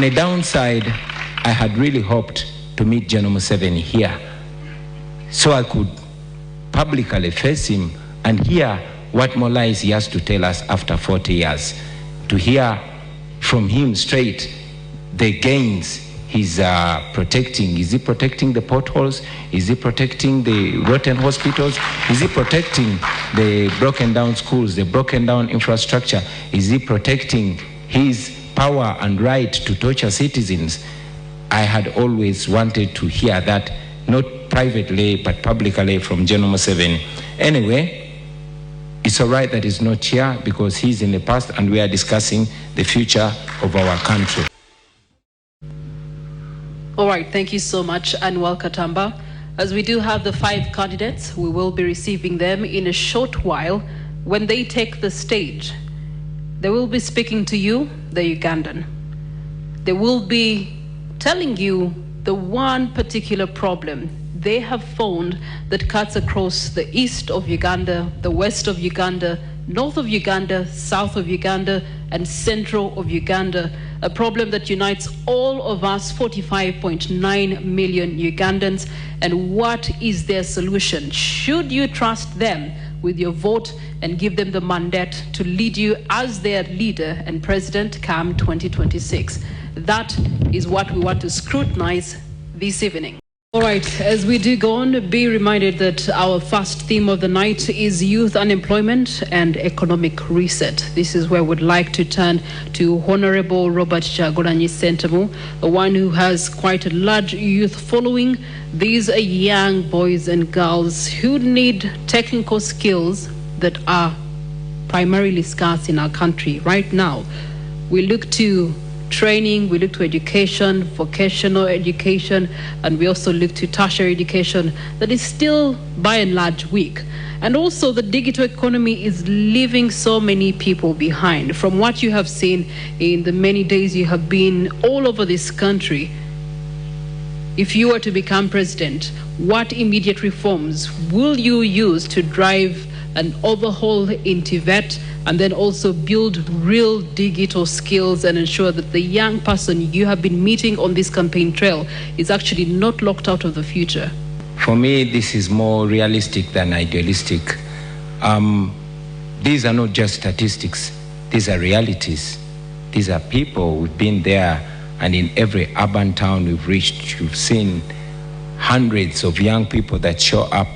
On the downside, I had really hoped to meet General Museveni here so I could publicly face him and hear what more lies he has to tell us after 40 years. To hear from him straight the gains he's protecting. Is he protecting the potholes? Is he protecting the rotten hospitals? Is he protecting the broken down schools, the broken down infrastructure? Is he protecting his power and right to torture citizens? I had always wanted to hear that, not privately but publicly from General Museveni. Anyway, it's all right that he's not here because he's in the past and we are discussing the future of our country. All right, thank you so much, Anwar Katamba. As we do have the 5 candidates, we will be receiving them in a short while. When they take the stage, they will be speaking to you, the Ugandan. They will be telling you the one particular problem they have found that cuts across the east of Uganda, the west of Uganda, north of Uganda, south of Uganda, and central of Uganda, a problem that unites all of us 45.9 million Ugandans. And what is their solution? Should you trust them with your vote and give them the mandate to lead you as their leader and president come 2026? That is what we want to scrutinize this evening. All right, as we do go on, be reminded that our first theme of the night is youth unemployment and economic reset. This is where we'd like to turn to Honorable Robert Kyagulanyi Ssentamu, the one who has quite a large youth following. These are young boys and girls who need technical skills that are primarily scarce in our country right now. We look to training, we look to education, vocational education, and we also look to tertiary education that is still by and large weak. And also the digital economy is leaving so many people behind. From what you have seen in the many days you have been all over this country, if you were to become president, what immediate reforms will you use to drive an overhaul into VET and then also build real digital skills and ensure that the young person you have been meeting on this campaign trail is actually not locked out of the future? For me, this is more realistic than idealistic. These are not just statistics. These are realities. These are people. We've been there, and in every urban town we've reached, you've seen hundreds of young people that show up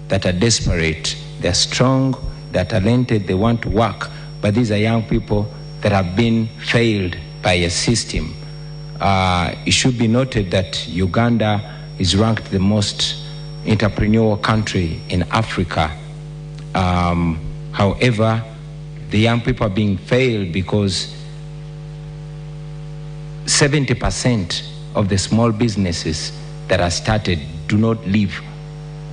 that are desperate. They're strong, they're talented, they want to work, but these are young people that have been failed by a system. It should be noted that Uganda is ranked the most entrepreneurial country in Africa. However, the young people are being failed because 70% of the small businesses that are started do not live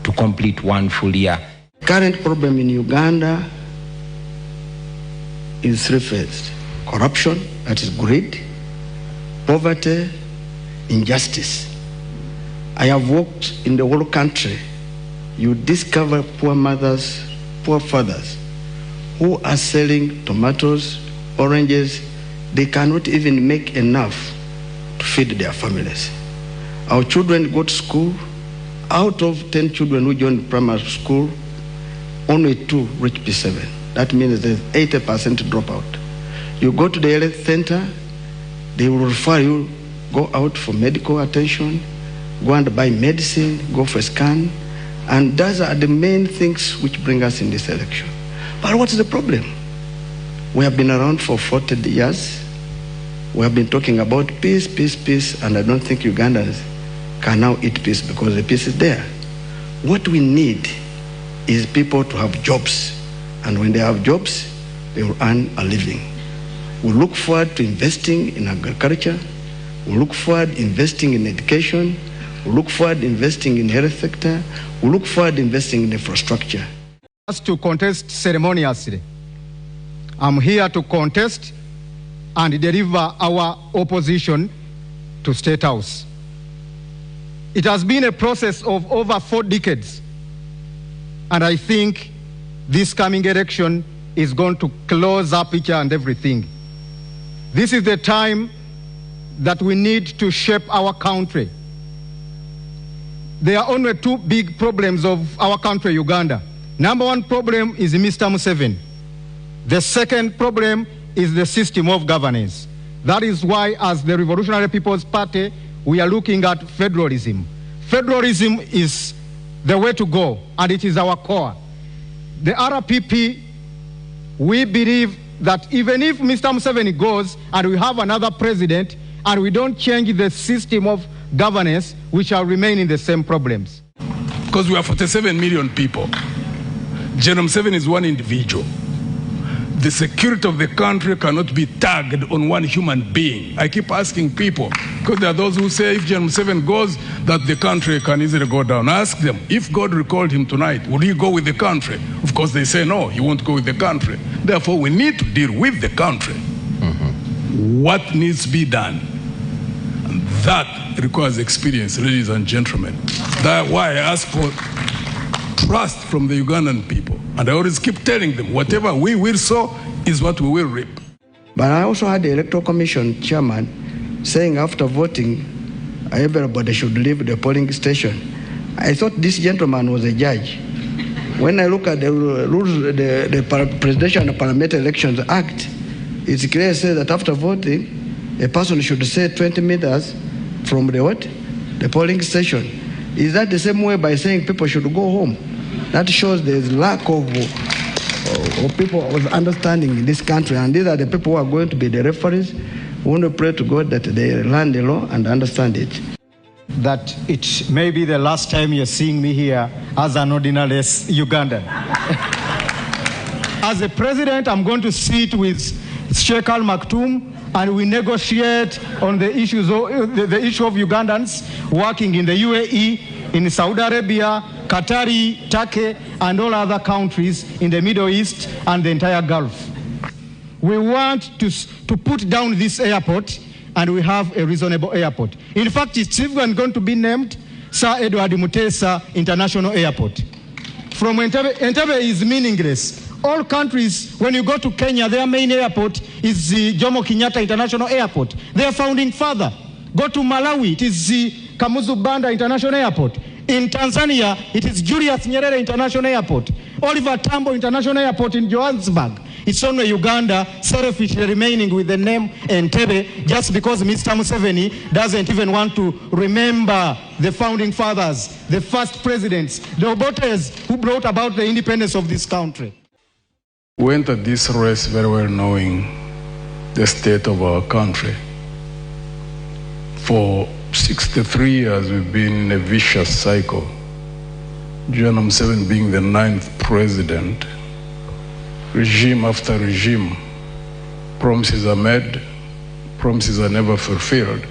to complete one full year. Current problem in Uganda is three-phased: corruption, that is greed, poverty, injustice. I have walked in the whole country. You discover poor mothers, poor fathers who are selling tomatoes, oranges. They cannot even make enough to feed their families. Our children go to school. Out of 10 children who join primary school, only 2 reach P7. That means there's 80% dropout. You go to the health center, they will refer you, go out for medical attention, go and buy medicine, go for a scan, and those are the main things which bring us in this election. But what's the problem? We have been around for 40 years. We have been talking about peace, peace, peace, and I don't think Ugandans can now eat peace because the peace is there. What we need is people to have jobs, and when they have jobs, they will earn a living. We look forward to investing in agriculture. We look forward investing in education. We look forward investing in health sector. We look forward investing in infrastructure. As to contest ceremoniously, I'm here to contest and deliver our opposition to State House. It has been a process of over 4 decades. And I think this coming election is going to close up each and everything. This is the time that we need to shape our country. There are only two big problems of our country, Uganda. Number one problem is Mr. Museveni. The second problem is the system of governance. That is why, as the Revolutionary People's Party, we are looking at federalism. Federalism is the way to go, and it is our core. The RPP, we believe that even if Mr. Museveni goes and we have another president and we don't change the system of governance, we shall remain in the same problems. Because we are 47 million people. General Museveni is one individual. The security of the country cannot be tagged on one human being. I keep asking people, because there are those who say if General Museveni goes, that the country can easily go down. Ask them, if God recalled him tonight, would he go with the country? Of course, they say no, he won't go with the country. Therefore, we need to deal with the country. What needs to be done? And that requires experience, ladies and gentlemen. That's why I ask for trust from the Ugandan people. And I always keep telling them, whatever we will sow is what we will reap. But I also had the Electoral Commission chairman saying after voting, everybody should leave the polling station. I thought this gentleman was a judge. When I look at the rules, the Presidential and Parliamentary Elections Act, it's clear to say that after voting, a person should stay 20 meters from the what? The polling station. Is that the same way by saying people should go home? That shows there's lack of people of understanding in this country, and these are the people who are going to be the referees. We want to pray to God that they learn the law and understand it. That it may be the last time you're seeing me here as an ordinary Ugandan. As a president, I'm going to sit with Sheikh Al Maktoum and we negotiate on the issues of, the issue of Ugandans working in the UAE, in Saudi Arabia, Qatari, Turkey, and all other countries in the Middle East and the entire Gulf. We want to put down this airport, and we have a reasonable airport. In fact, it's even going to be named Sir Edward Mutesa International Airport. From Entebbe is meaningless. All countries, when you go to Kenya, their main airport is the Jomo Kenyatta International Airport. Their founding father. Go to Malawi, it is the Kamuzu Banda International Airport. In Tanzania, it is Julius Nyerere International Airport. Oliver Tambo International Airport in Johannesburg. It's only Uganda selfishly remaining with the name Entebbe just because Mr. Museveni doesn't even want to remember the founding fathers, the first presidents, the Obotes who brought about the independence of this country. We entered this race very well knowing the state of our country. For 63 years, we've been in a vicious cycle. General Museveni being the 9th president, regime after regime, promises are made, promises are never fulfilled.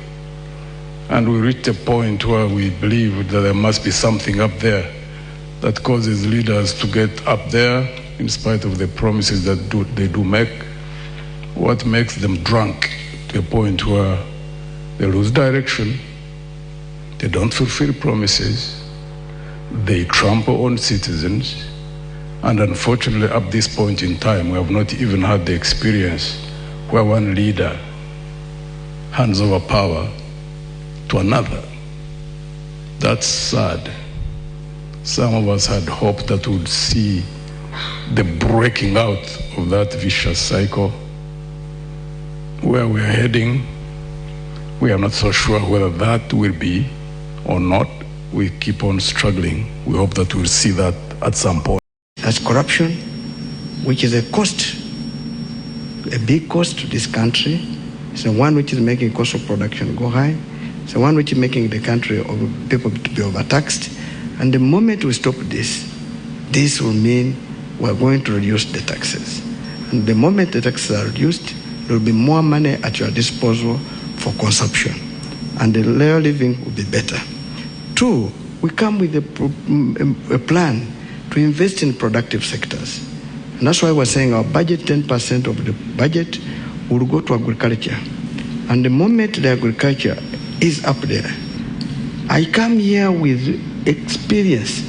And we reached a point where we believe that there must be something up there that causes leaders to get up there in spite of the promises that they do make. What makes them drunk to a point where they lose direction, they don't fulfill promises, they trample on citizens, and unfortunately at this point in time we have not even had the experience where one leader hands over power to another. That's sad. Some of us had hoped that we would see the breaking out of that vicious cycle. Where we are heading, we are not so sure whether that will be or not. We keep on struggling. We hope that we'll see that at some point. That's corruption, which is a cost, a big cost to this country. It's the one which is making cost of production go high. It's the one which is making the country of people to be overtaxed. And the moment we stop this, this will mean we're going to reduce the taxes. And the moment the taxes are reduced, there will be more money at your disposal for consumption. And the layer living will be better. 2, we come with a plan to invest in productive sectors. And that's why we're saying our budget, 10% of the budget will go to agriculture. And the moment the agriculture is up there, I come here with experience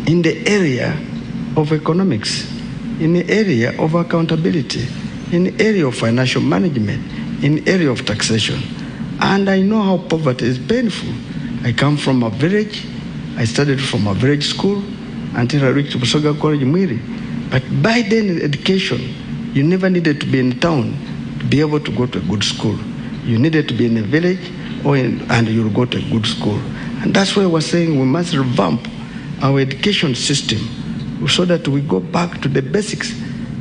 in the area of economics, in the area of accountability, in the area of financial management, in the area of taxation. And I know how poverty is painful. I come from a village. I studied from a village school until I reached Busoga College, Mwiri. But by then, education, you never needed to be in town to be able to go to a good school. You needed to be in a village and you'll go to a good school. And that's why we're saying we must revamp our education system so that we go back to the basics,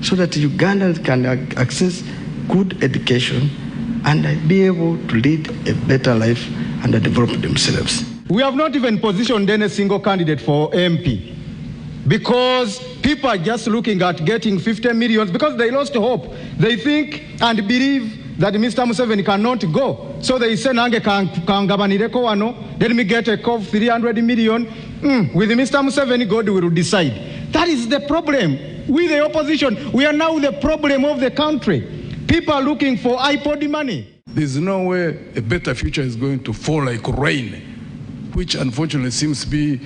so that Ugandans can access good education and be able to lead a better life and develop themselves. We have not even positioned any single candidate for MP because people are just looking at getting 50 million because they lost hope. They think and believe that Mr. Museveni cannot go. So they say, Nange kangabanireko wano, let me get a call of 300 million. With Mr. Museveni, God will decide. That is the problem. We, the opposition, we are now the problem of the country. People are looking for iPod money. There's no way a better future is going to fall like rain, which unfortunately seems to be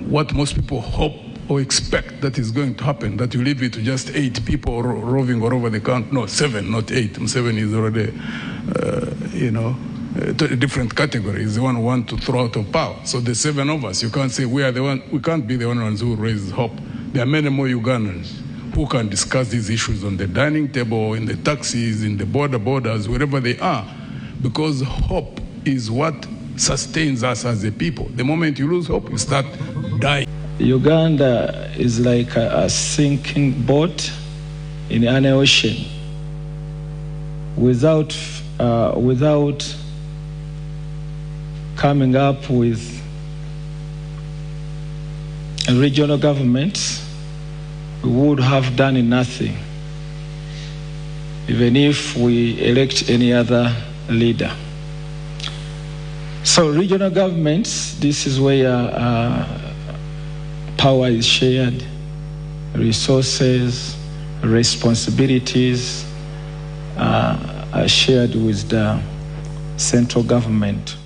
what most people hope or expect that is going to happen, that you leave it to just 8 people roving all over the country. No, 7, not 8. 7 is already, a different category. Is the one who want to throw out of power. So the 7 of us, you can't say we can't be the only ones who raise hope. There are many more Ugandans who can discuss these issues on the dining table, in the taxis, in the borders, wherever they are, because hope is what sustains us as a people. The moment you lose hope, you start dying. Uganda is like a sinking boat in an ocean. Without coming up with a regional government, we would have done nothing, even if we elect any other leader. So regional governments, this is where power is shared, resources, responsibilities are shared with the central government.